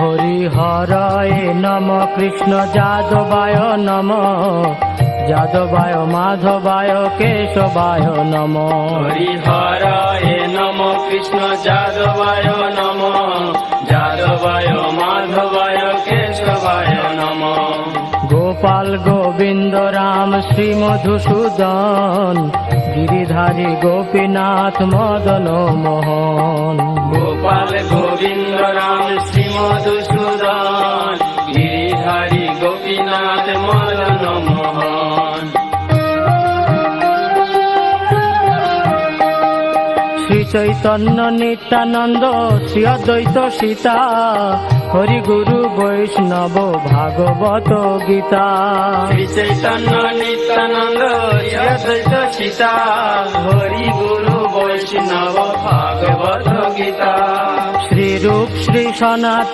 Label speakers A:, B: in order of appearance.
A: হরি হরায় নম কৃষ্ণ যাদবায় নম, যাদবায় মাধবায় কেশবায় নম।
B: হরি হরায় নম কৃষ্ণ যাদবায় নম, যাদবায় মাধবায় কেশবায় নম।
A: গোপাল গোবিন্দ রাম শ্রী মধুসূদন, গিরিধারী গোপীনাথ মদন মোহন।
B: গোপাল গোবিন্দ রাম শ্রী মধুসূদন, গিরিধারী গোপীনাথ মদন মোহন।
A: শ্রী চৈতন্য নিত্যানন্দ শ্রী অদ্বৈত সীতা, হরি গুরু বৈষ্ণব ভাগবত গীতা।
B: শ্রী চৈতন্য নিত্যানন্দ শ্রী অদ্বৈত সীতা, হরি গুরু বৈষ্ণব ভাগবত গীতা।
A: শ্রী রূপ শ্রী সনাতন